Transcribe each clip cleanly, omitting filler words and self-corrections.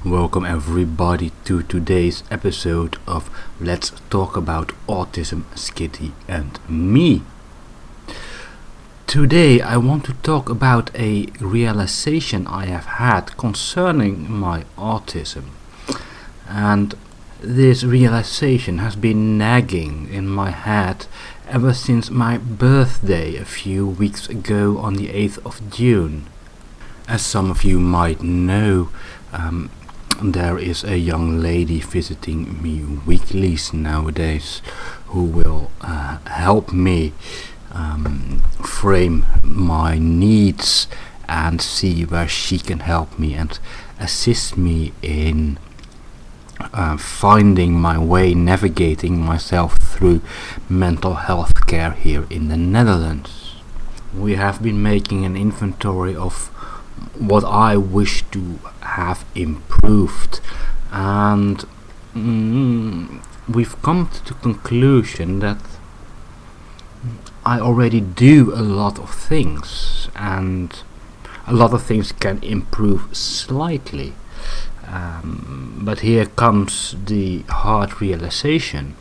Welcome everybody to today's episode of Let's Talk About Autism, Skitty and Me. Today I want to talk about a realization I have had concerning my autism. And this realization has been nagging in my head ever since my birthday a few weeks ago on the 8th of June. As some of you might know, there is a young lady visiting me weekly nowadays who will help me frame my needs and see where she can help me and assist me in finding my way, navigating myself through mental health care here in the Netherlands. We have been making an inventory of what I wish to have improved, and we've come to the conclusion that I already do a lot of things, and a lot of things can improve slightly. But here comes the hard realization,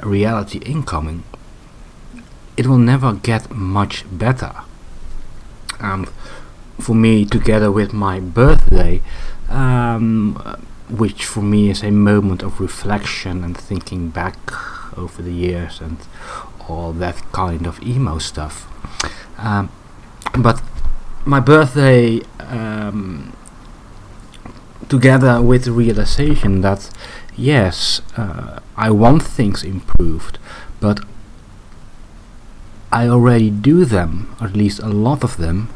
reality incoming. It will never get much better. For me, together with my birthday, which for me is a moment of reflection and thinking back over the years and all that kind of emo stuff. But my birthday, together with the realization that yes, I want things improved, but I already do them, or at least a lot of them,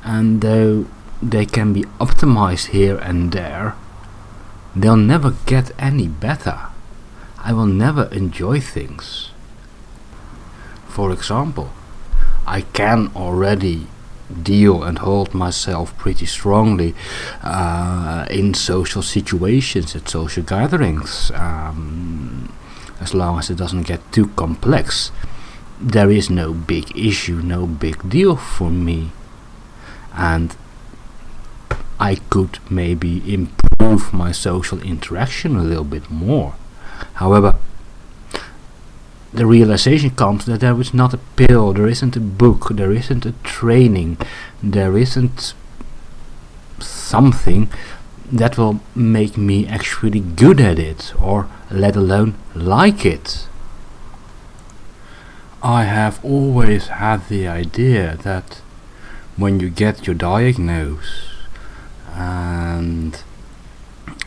and though they can be optimized here and there, they'll never get any better. I will never enjoy things. For example, I can already deal and hold myself pretty strongly in social situations, at social gatherings, as long as it doesn't get too complex. There is no big issue, no big deal for me. And I could maybe improve my social interaction a little bit more. However, the realization comes that there is not a pill, there isn't a book, there isn't a training, there isn't something that will make me actually good at it, or let alone like it. I have always had the idea that when you get your diagnosis and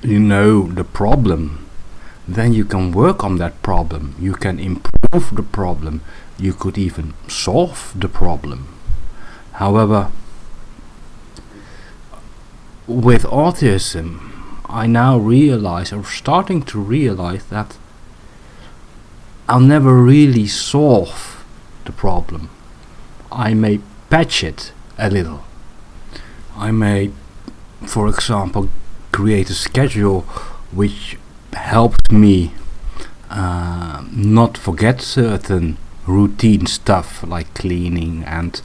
you know the problem, then you can work on that problem, you can improve the problem, you could even solve the problem. However, with autism, I now realize, or starting to realize, that I'll never really solve the problem. I may patch it a little. I may, for example, create a schedule which helps me not forget certain routine stuff like cleaning and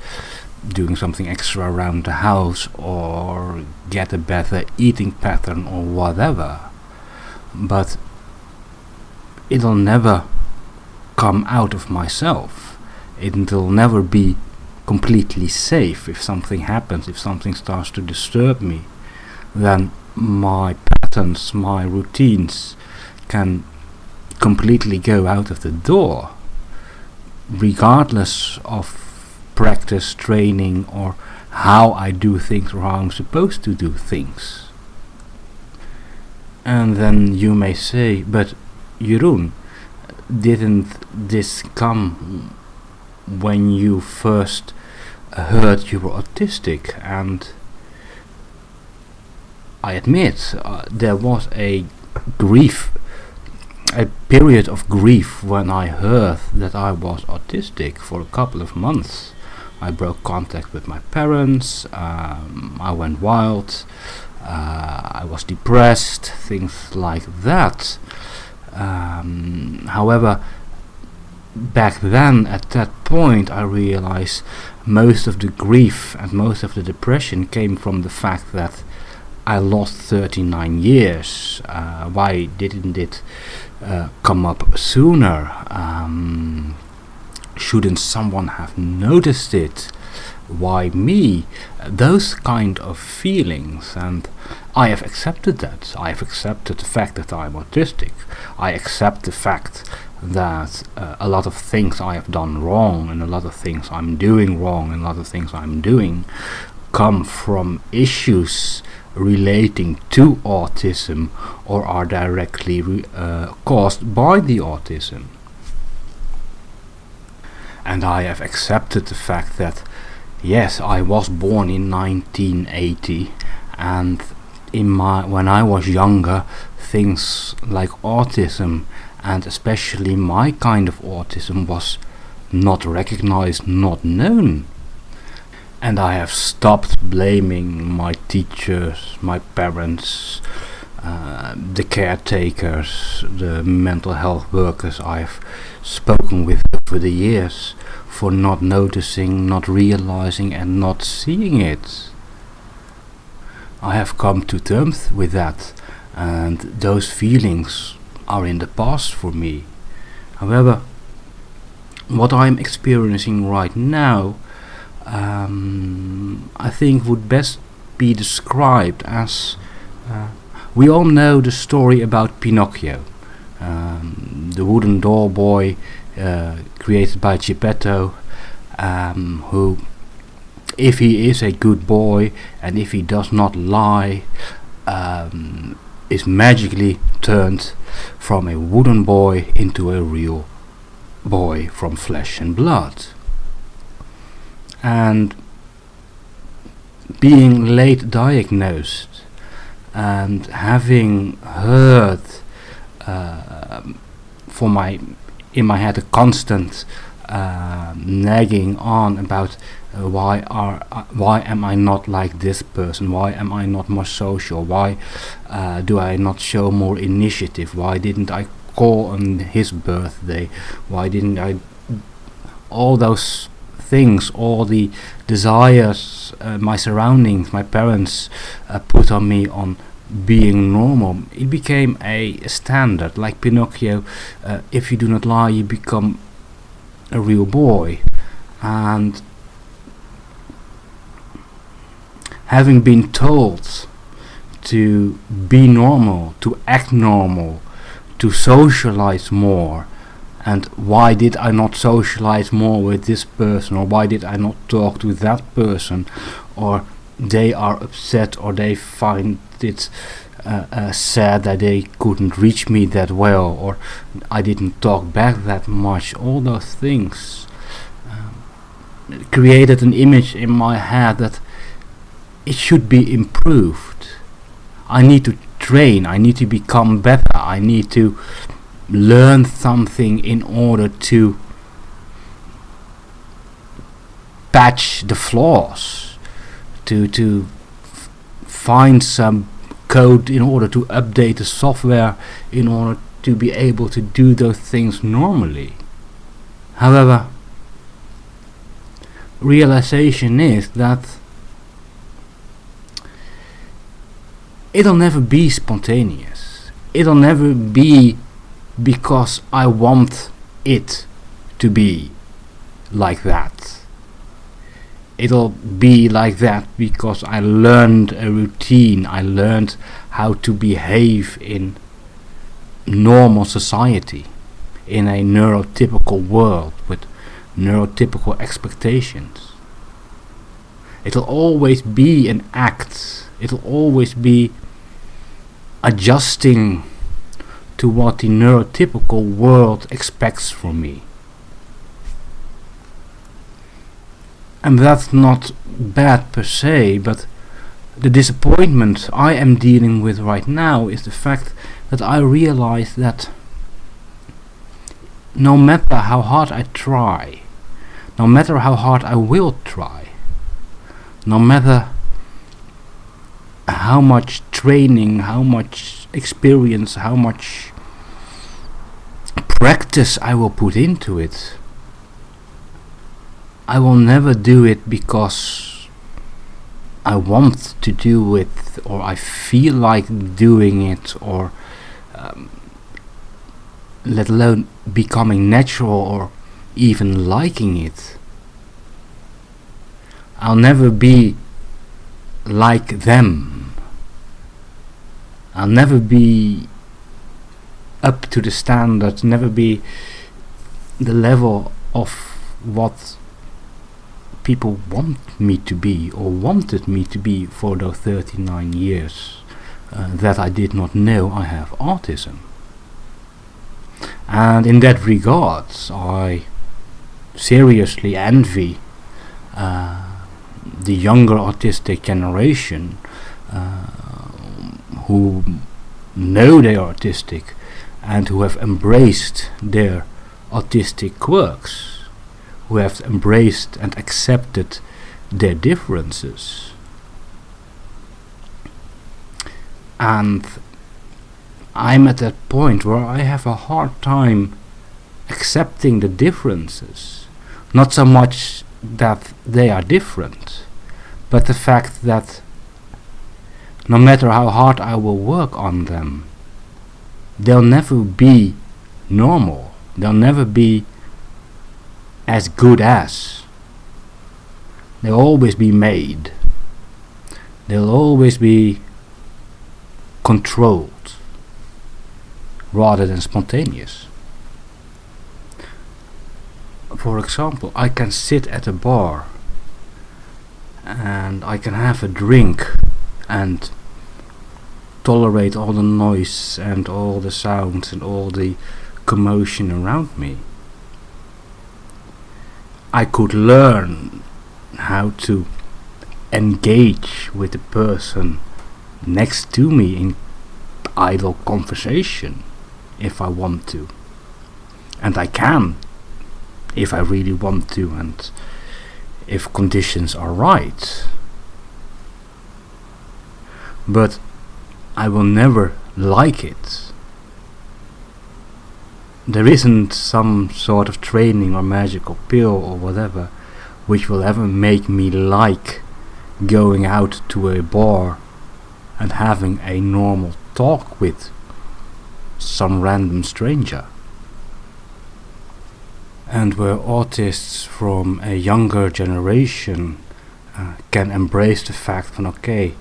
doing something extra around the house, or get a better eating pattern or whatever. But it'll never come out of myself. It'll never be completely safe. If something happens, if something starts to disturb me, then my patterns, my routines can completely go out of the door, regardless of practice, training, or how I do things or how I'm supposed to do things. And then you may say, but Jeroen, didn't this come when you first heard you were autistic? And I admit there was a period of grief when I heard that I was autistic for a couple of months. I broke contact with my parents, I went wild, I was depressed, things like that. However, back then, at that point, I realized most of the grief and most of the depression came from the fact that I lost 39 years. Why didn't it come up sooner? Shouldn't someone have noticed it? Why me? Those kind of feelings, and I have accepted that. I have accepted the fact that I'm autistic. I accept the fact that a lot of things I have done wrong, and a lot of things I'm doing wrong, and a lot of things I'm doing come from issues relating to autism or are directly caused by the autism. And I have accepted the fact that yes, I was born in 1980, and when I was younger, things like autism, and especially my kind of autism, was not recognized, not known. And I have stopped blaming my teachers, my parents, the caretakers, the mental health workers I've spoken with over the years for not noticing, not realizing, and not seeing it. I have come to terms with that, and those feelings are in the past for me. However, what I'm experiencing right now, I think would best be described as we all know the story about Pinocchio, the wooden doll boy created by Geppetto, who, if he is a good boy and if he does not lie, is magically turned from a wooden boy into a real boy from flesh and blood. And being late diagnosed and having heard in my head a constant nagging on about why am I not like this person, why am I not more social, why do I not show more initiative, why didn't I call on his birthday, why didn't I, all those things, all the desires my surroundings, my parents put on me on being normal, it became a standard. Like Pinocchio, if you do not lie, you become a real boy. And having been told to be normal, to act normal, to socialize more, and why did I not socialize more with this person, or why did I not talk to that person, or they are upset, or they find it sad that they couldn't reach me that well, or I didn't talk back that much. All those things created an image in my head that it should be improved. I need to train, I need to become better, I need to learn something in order to patch the flaws, to find some code in order to update the software in order to be able to do those things normally. However, realization is that it'll never be spontaneous. It'll never be because I want it to be like that. It'll be like that because I learned a routine, I learned how to behave in normal society, in a neurotypical world with neurotypical expectations. It'll always be an act, it'll always be adjusting to what the neurotypical world expects from me. And that's not bad per se, but the disappointment I am dealing with right now is the fact that I realize that no matter how hard I try, no matter how hard I will try, no matter how much training, how much experience, how much practice I will put into it, I will never do it because I want to do it, or I feel like doing it, or let alone becoming natural or even liking it. I'll never be like them. I'll never be up to the standard, never be the level of what people want me to be, or wanted me to be, for those 39 years that I did not know I have autism. And in that regard, I seriously envy the younger autistic generation who know they are autistic and who have embraced their autistic quirks, who have embraced and accepted their differences. And I'm at that point where I have a hard time accepting the differences. Not so much that they are different, but the fact that no matter how hard I will work on them, they'll never be normal. They'll never be as good as. They'll always be made. They'll always be controlled rather than spontaneous. For example, I can sit at a bar and I can have a drink and tolerate all the noise and all the sounds and all the commotion around me. I could learn how to engage with the person next to me in idle conversation if I want to. And I can if I really want to, and if conditions are right. But I will never like it. There isn't some sort of training or magical pill or whatever which will ever make me like going out to a bar and having a normal talk with some random stranger. And where autists from a younger generation can embrace the fact that, okay,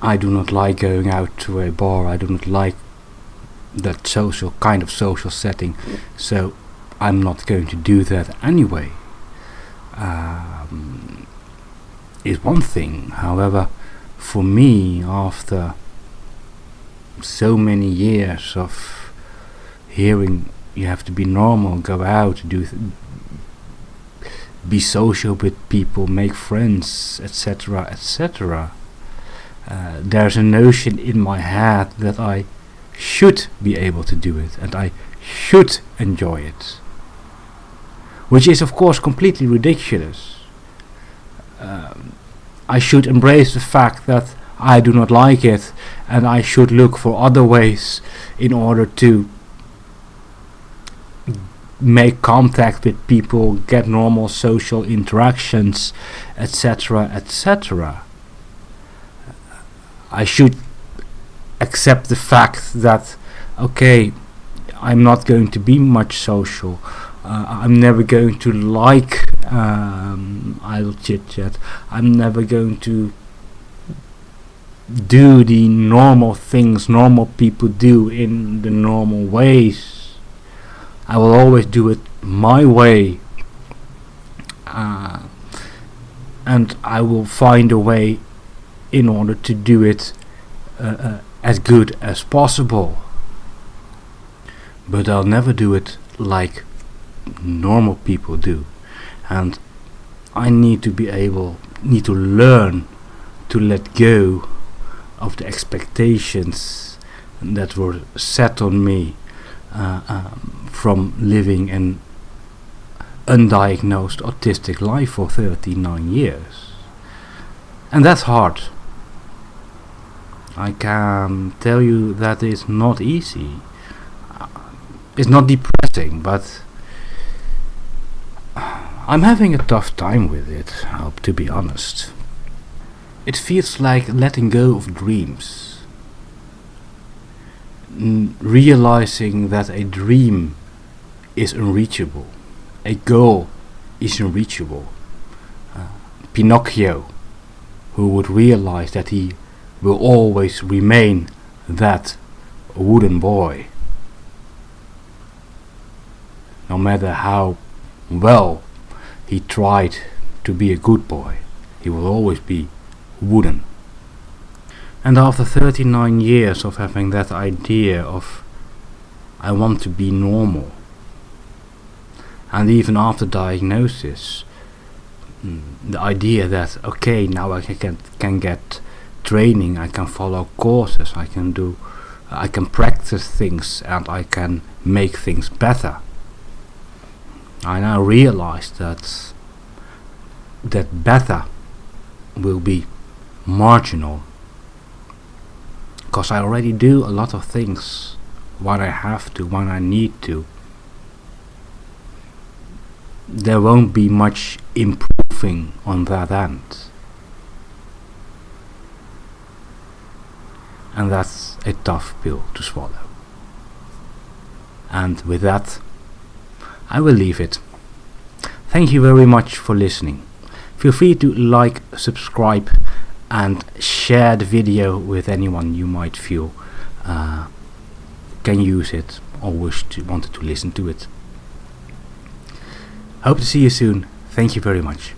I do not like going out to a bar, I do not like that kind of social setting, so I'm not going to do that anyway, is one thing. However, for me, after so many years of hearing you have to be normal, go out, be social with people, make friends, etc., etc., there's a notion in my head that I should be able to do it and I should enjoy it, which is of course completely ridiculous. I should embrace the fact that I do not like it, and I should look for other ways in order to make contact with people, get normal social interactions, etc., etc. I should accept the fact that, okay, I'm not going to be much social. I'm never going to like idle chit chat. I'm never going to do the normal things normal people do in the normal ways. I will always do it my way, and I will find a way in order to do it as good as possible. But I'll never do it like normal people do, and I need to learn to let go of the expectations that were set on me from living an undiagnosed autistic life for 39 years. And that's hard. I can tell you that it's not easy. It's not depressing, but I'm having a tough time with it, to be honest. It feels like letting go of dreams. Realizing that a dream is unreachable. A goal is unreachable. Pinocchio, who would realize that he will always remain that wooden boy. No matter how well he tried to be a good boy, he will always be wooden. And after 39 years of having that idea of I want to be normal, and even after diagnosis, the idea that okay, now I can get training, I can follow courses, I can practice things, and I can make things better. I now realize that better will be marginal, because I already do a lot of things when I have to, when I need to. There won't be much improving on that end. And that's a tough pill to swallow. And with that, I will leave it. Thank you very much for listening. Feel free to like, subscribe, and share the video with anyone you might feel can use it or wanted to listen to it. Hope to see you soon. Thank you very much.